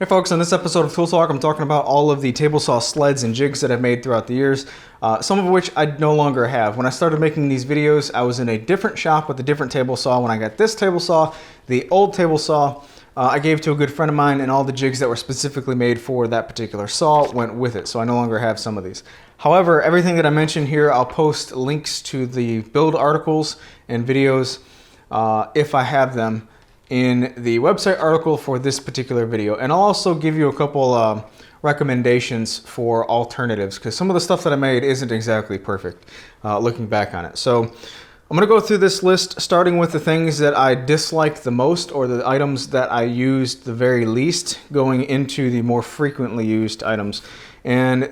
Hey folks, in this episode of Tool Talk, I'm talking about all of the table saw sleds and jigs that I've made throughout the years, some of which I no longer have. When I started making these videos, I was in a different shop with a different table saw. When I got this table saw, the old table saw, I gave to a good friend of mine, and all the jigs that were specifically made for that particular saw went with it, so I no longer have some of these. However, everything that I mentioned here, I'll post links to the build articles and videos if I have them in the website article for this particular video. And I'll also give you a couple recommendations for alternatives, because some of the stuff that I made isn't exactly perfect looking back on it. So I'm going to go through this list starting with the things that I dislike the most, or the items that I used the very least, going into the more frequently used items. And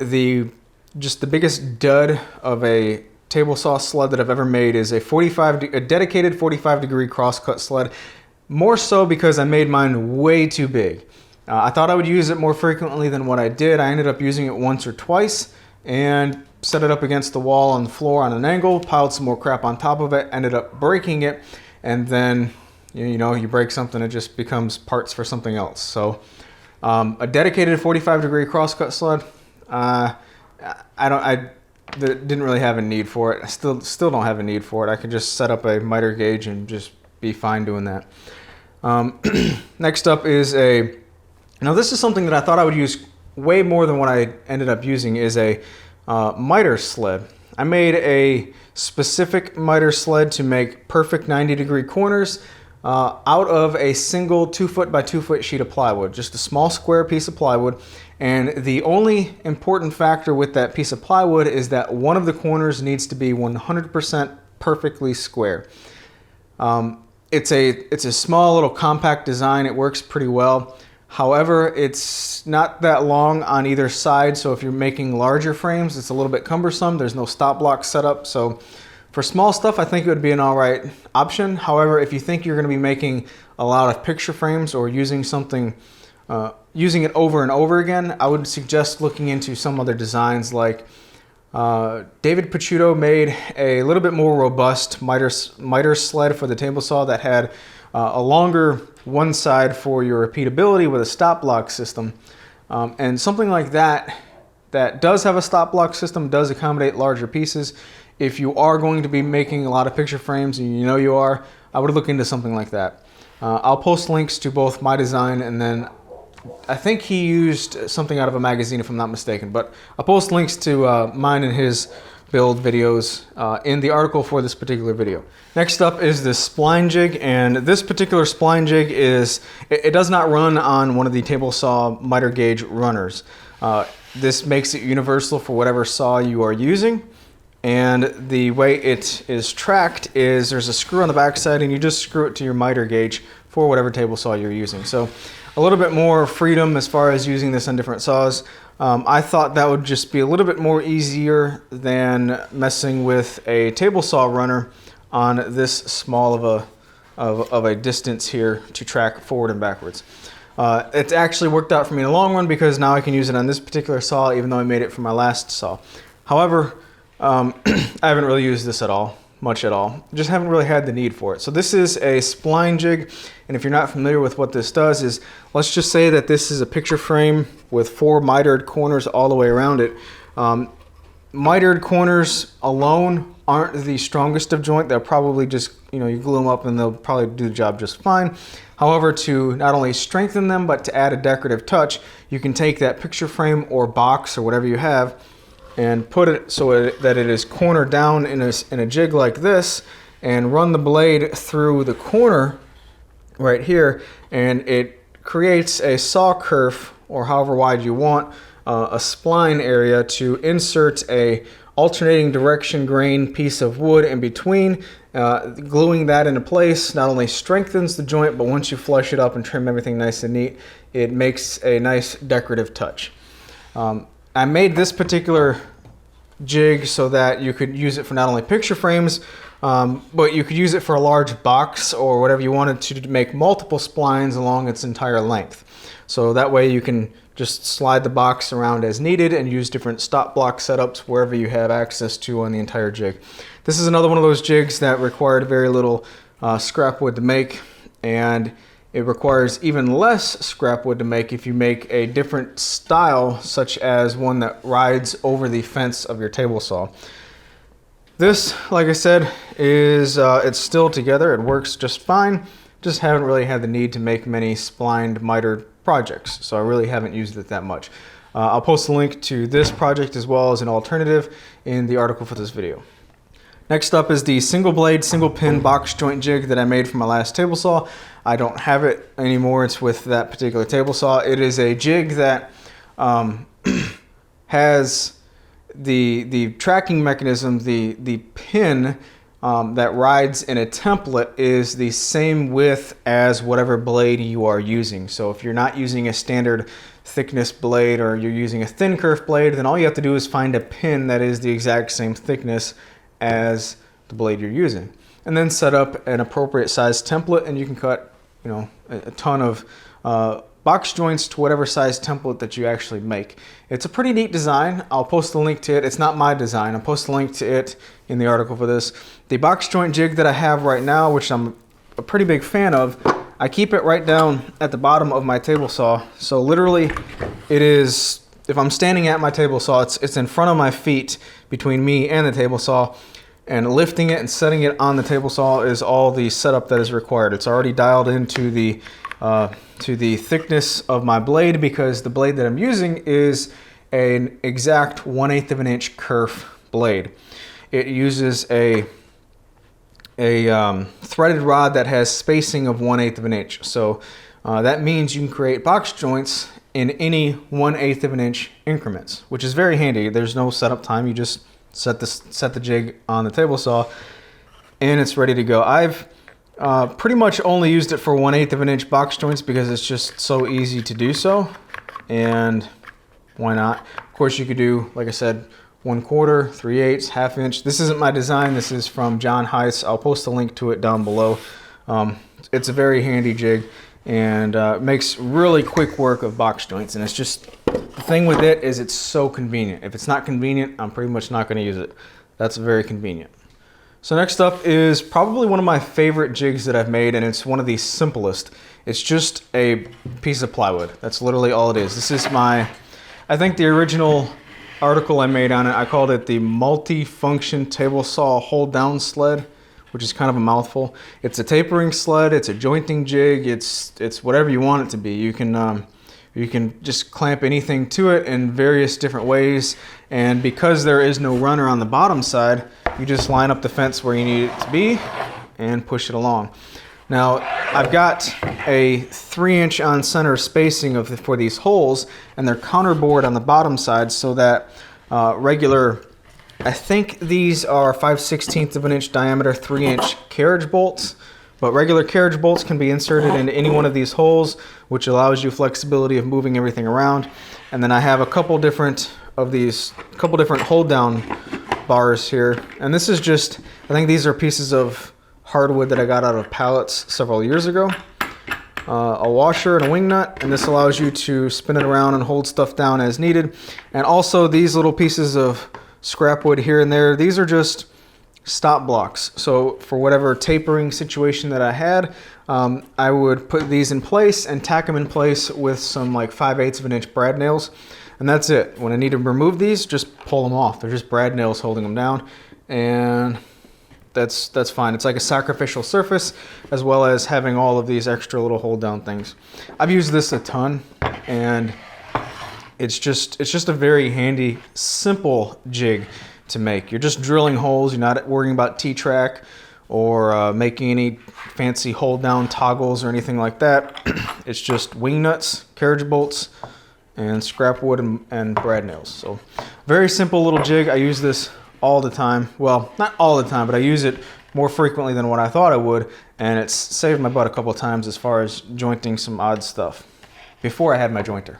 just the biggest dud of a table saw sled that I've ever made is a dedicated 45 degree crosscut sled. More so because I made mine way too big. I thought I would use it more frequently than what I did. I ended up using it once or twice and set it up against the wall on the floor on an angle, piled some more crap on top of it, ended up breaking it, and then you break something, it just becomes parts for something else. So a dedicated 45 degree crosscut sled, I didn't really have a need for it. I still don't have a need for it. I could just set up a miter gauge and just be fine doing that. Next up is now this is something that I thought I would use way more than what I ended up using, is a miter sled. I made a specific miter sled to make perfect 90 degree corners out of a single 2 foot by 2 foot sheet of plywood, just a small square piece of plywood. And the only important factor with that piece of plywood is that one of the corners needs to be 100% perfectly square. It's a small little compact design. It works pretty well. However, it's not that long on either side, so if you're making larger frames, it's a little bit cumbersome. There's no stop block set up, so for small stuff, I think it would be an all right option. However, if you think you're going to be making a lot of picture frames or using something, using it over and over again, I would suggest looking into some other designs. Like David Picciuto made a little bit more robust miter sled for the table saw that had a longer one side for your repeatability with a stop block system. And something like that does have a stop block system, does accommodate larger pieces. If you are going to be making a lot of picture frames, and you know you are, I would look into something like that. I'll post links to both my design, and then I think he used something out of a magazine, if I'm not mistaken, but I'll post links to mine and his build videos in the article for this particular video. Next up is the spline jig, and this particular spline jig it does not run on one of the table saw miter gauge runners. This makes it universal for whatever saw you are using, and the way it is tracked is there's a screw on the back side, and you just screw it to your miter gauge for whatever table saw you're using. So a little bit more freedom as far as using this on different saws. I thought that would just be a little bit more easier than messing with a table saw runner on this small of a distance here to track forward and backwards. It's actually worked out for me in the long run, because now I can use it on this particular saw, even though I made it for my last saw. However, I haven't really used this much at all. Just haven't really had the need for it. So this is a spline jig, and if you're not familiar with what this does, is let's just say that this is a picture frame with 4 mitered corners all the way around it. Mitered corners alone aren't the strongest of joint. They'll probably just, you glue them up and they'll probably do the job just fine. However, to not only strengthen them, but to add a decorative touch, you can take that picture frame or box or whatever you have and put it so that it is corner down in a jig like this, and run the blade through the corner right here, and it creates a saw kerf, or however wide you want, a spline area to insert a alternating direction grain piece of wood in between. Gluing that into place not only strengthens the joint, but once you flush it up and trim everything nice and neat, it makes a nice decorative touch. I made this particular jig so that you could use it for not only picture frames, but you could use it for a large box or whatever you wanted to make multiple splines along its entire length. So that way you can just slide the box around as needed and use different stop block setups wherever you have access to on the entire jig. This is another one of those jigs that required very little scrap wood to make, and It requires even less scrap wood to make if you make a different style, such as one that rides over the fence of your table saw. This, like I said, is it's still together. It works just fine. Just haven't really had the need to make many splined mitered projects, so I really haven't used it that much. I'll post a link to this project as well as an alternative in the article for this video. Next up is the single blade, single pin box joint jig that I made for my last table saw. I don't have it anymore. It's with that particular table saw. It is a jig that has the tracking mechanism, the pin that rides in a template is the same width as whatever blade you are using. So if you're not using a standard thickness blade or you're using a thin kerf blade, then all you have to do is find a pin that is the exact same thickness as the blade you're using, and then set up an appropriate size template, and you can cut, you know, a ton of box joints to whatever size template that you actually make. It's a pretty neat design. I'll post a link to it. It's not my design. I'll post a link to it in the article for this. The box joint jig that I have right now, which I'm a pretty big fan of, I keep it right down at the bottom of my table saw. So literally it is, if I'm standing at my table saw, it's in front of my feet between me and the table saw, and lifting it and setting it on the table saw is all the setup that is required. It's already dialed into the thickness of my blade, because the blade that I'm using is an exact 1/8 of an inch kerf blade. It uses a threaded rod that has spacing of 1/8 of an inch. So that means you can create box joints in any 1/8 of an inch increments, which is very handy. There's no setup time. You just set the jig on the table saw and it's ready to go. I've pretty much only used it for 1/8 of an inch box joints because it's just so easy to do so, and why not? Of course you could do, like I said, 1/4, 3/8, 1/2 inch. This isn't my design. This is from John Heiss. I'll post a link to it down below. It's a very handy jig, and makes really quick work of box joints, and it's just, the thing with it is it's so convenient. If it's not convenient, I'm pretty much not going to use it. That's very convenient. So next up is probably one of my favorite jigs that I've made, and it's one of the simplest. It's just a piece of plywood. That's literally all it is. This is I think the original article I made on it, I called it the Multifunction table saw hold down sled, which is kind of a mouthful. It's a tapering sled, it's a jointing jig, it's whatever you want it to be. You can just clamp anything to it in various different ways, and because there is no runner on the bottom side, you just line up the fence where you need it to be and push it along. Now I've got a 3-inch on center spacing for these holes, and they're counterbored on the bottom side, so that regular, I think these are 5/16 of an inch diameter 3-inch carriage bolts, but regular carriage bolts can be inserted into any one of these holes, which allows you flexibility of moving everything around. And then I have a couple different hold down bars here, and this is just, I think these are pieces of hardwood that I got out of pallets several years ago. A washer and a wing nut, and this allows you to spin it around and hold stuff down as needed. And also these little pieces of scrap wood here and there, these are just stop blocks. So for whatever tapering situation that I had, I would put these in place and tack them in place with some like 5/8 of an inch brad nails, and that's it. When I need to remove these, just pull them off. They're just brad nails holding them down, and that's fine. It's like a sacrificial surface, as well as having all of these extra little hold down things. I've used this a ton, and it's just a very handy, simple jig to make. You're just drilling holes. You're not worrying about T-track or making any fancy hold down toggles or anything like that. It's just wing nuts, carriage bolts, and scrap wood and brad nails. So very simple little jig. I use this all the time. Well, not all the time, but I use it more frequently than what I thought I would, and it's saved my butt a couple of times as far as jointing some odd stuff before I had my jointer.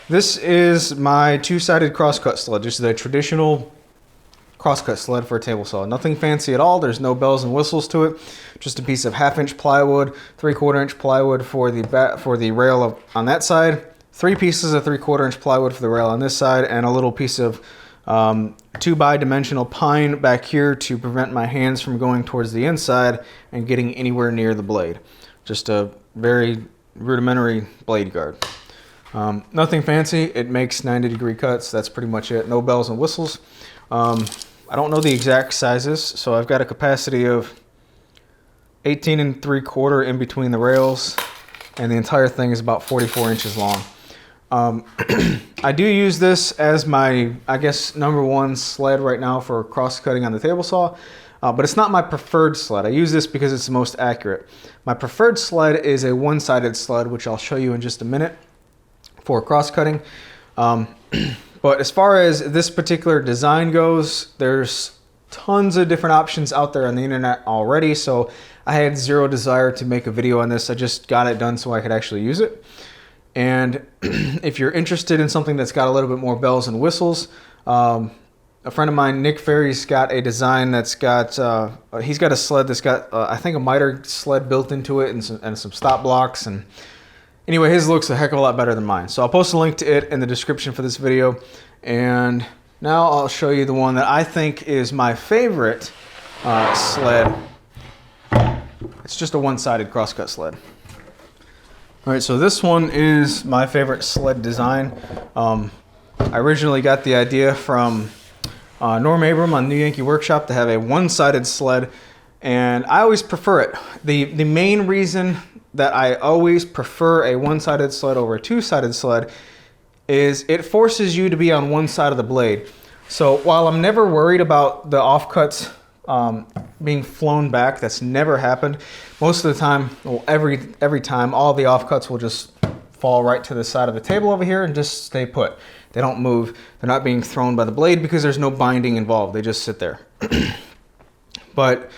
This is my two-sided crosscut sled, just a traditional crosscut sled for a table saw. Nothing fancy at all. There's no bells and whistles to it. Just a piece of 1/2 inch plywood, 3/4 inch plywood for the rail on that side, 3 pieces of 3/4 inch plywood for the rail on this side, and a little piece of 2x-dimensional pine back here to prevent my hands from going towards the inside and getting anywhere near the blade. just a very rudimentary blade guard. Nothing fancy. It makes 90-degree cuts. That's pretty much it. No bells and whistles. I don't know the exact sizes, so I've got a capacity of 18 3/4 in between the rails, and the entire thing is about 44 inches long. I do use this as my, I guess, #1 sled right now for cross cutting on the table saw, but it's not my preferred sled. I use this because it's the most accurate. My preferred sled is a one-sided sled, which I'll show you in just a minute for cross cutting. But as far as this particular design goes, there's tons of different options out there on the internet already, so I had zero desire to make a video on this. I just got it done so I could actually use it. And if you're interested in something that's got a little bit more bells and whistles, a friend of mine, Nick Ferry's got a design that's got, he's got a sled that's got, I think, a miter sled built into it and some stop blocks. And anyway, his looks a heck of a lot better than mine. So I'll post a link to it in the description for this video. And now I'll show you the one that I think is my favorite sled. It's just a one-sided crosscut sled. All right, so this one is my favorite sled design. I originally got the idea from Norm Abram on New Yankee Workshop to have a one-sided sled, and I always prefer it. The main reason that I always prefer a one-sided sled over a two-sided sled is it forces you to be on one side of the blade. So while I'm never worried about the offcuts being flown back, that's never happened. Most of the time, well, every time, all the offcuts will just fall right to the side of the table over here and just stay put. They don't move. They're not being thrown by the blade because there's no binding involved. They just sit there. But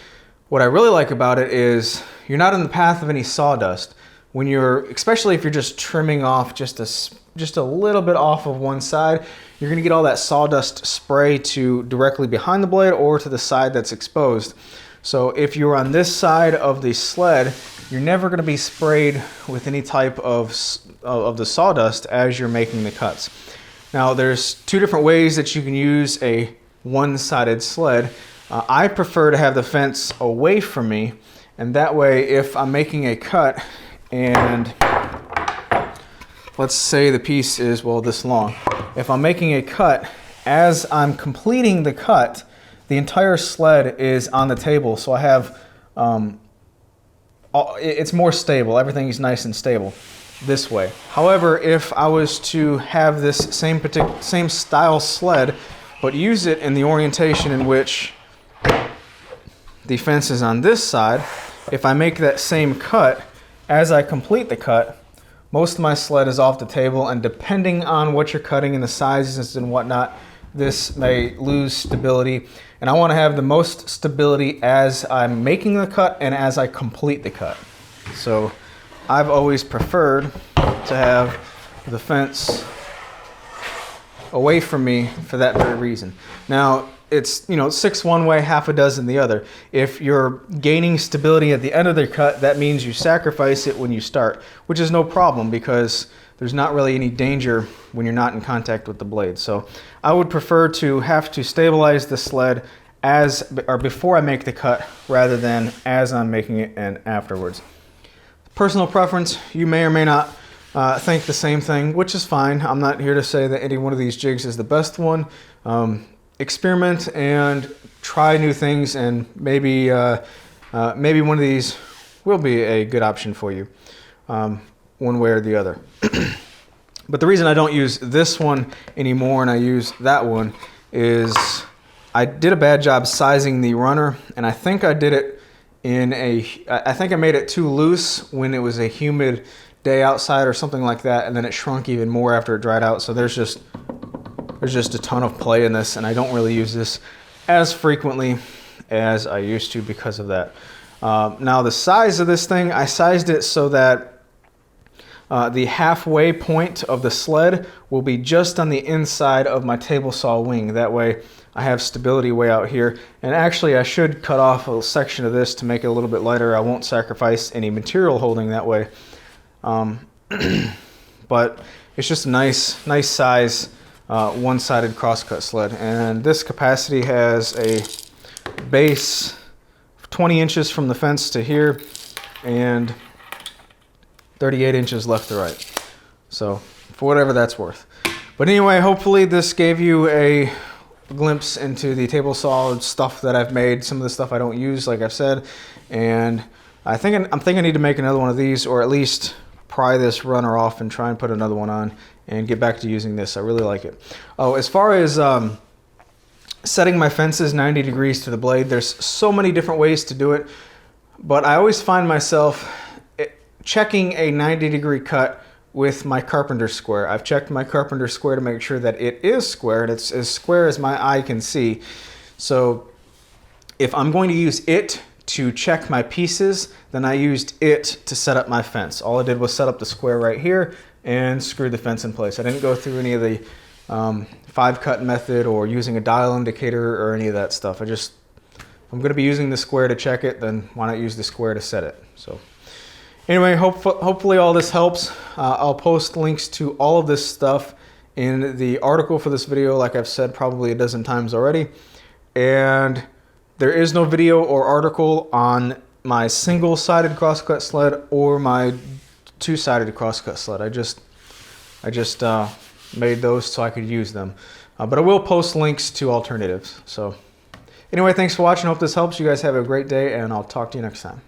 what I really like about it is you're not in the path of any sawdust. When you're, especially if you're just trimming off just a little bit off of one side, you're going to get all that sawdust spray to directly behind the blade or to the side that's exposed. So if you're on this side of the sled, you're never going to be sprayed with any type of the sawdust as you're making the cuts. Now there's two different ways that you can use a one-sided sled. I prefer to have the fence away from me, and that way if I'm making a cut and let's say the piece is, well, this long. If I'm making a cut, as I'm completing the cut, the entire sled is on the table, so I have, it's more stable. Everything is nice and stable this way. However, if I was to have this same style sled, but use it in the orientation in which the fence is on this side, if I make that same cut, as I complete the cut, most of my sled is off the table, and depending on what you're cutting and the sizes and whatnot, this may lose stability. And I want to have the most stability as I'm making the cut and as I complete the cut. So I've always preferred to have the fence away from me for that very reason. Now, it's, you know, 6 one way, half a dozen the other. If you're gaining stability at the end of the cut, that means you sacrifice it when you start, which is no problem because there's not really any danger when you're not in contact with the blade. So I would prefer to have to stabilize the sled before I make the cut rather than as I'm making it and afterwards. Personal preference, you may or may not think the same thing, which is fine. I'm not here to say that any one of these jigs is the best one. Experiment and try new things, and maybe maybe one of these will be a good option for you, one way or the other. But the reason I don't use this one anymore and I use that one is I did a bad job sizing the runner, and I think I did it I think I made it too loose when it was a humid day outside or something like that, and then it shrunk even more after it dried out. So there's just a ton of play in this, and I don't really use this as frequently as I used to because of that. Now the size of this thing, I sized it so that the halfway point of the sled will be just on the inside of my table saw wing. That way I have stability way out here. And actually I should cut off a section of this to make it a little bit lighter. I won't sacrifice any material holding that way. But it's just a nice size one-sided crosscut sled, and this capacity has a base of 20 inches from the fence to here, and 38 inches left to right. So for whatever that's worth. But anyway, hopefully this gave you a glimpse into the table saw stuff that I've made. Some of the stuff I don't use, like I've said, and I'm thinking I need to make another one of these, or at least pry this runner off and try and put another one on and get back to using this. I really like it. Oh, as far as setting my fences 90 degrees to the blade, there's so many different ways to do it, but I always find myself checking a 90-degree cut with my carpenter square. I've checked my carpenter square to make sure that it is square, and it's as square as my eye can see. So if I'm going to use it to check my pieces, then I used it to set up my fence. All I did was set up the square right here and screw the fence in place. I didn't go through any of the 5-cut method or using a dial indicator or any of that stuff. I'm going to be using the square to check it, then why not use the square to set it? So anyway, hopefully all this helps. I'll post links to all of this stuff in the article for this video, like I've said probably a dozen times already. And there is no video or article on my single-sided crosscut sled or my two-sided crosscut sled. I just made those so I could use them. But I will post links to alternatives. So anyway, thanks for watching. Hope this helps. You guys have a great day, and I'll talk to you next time.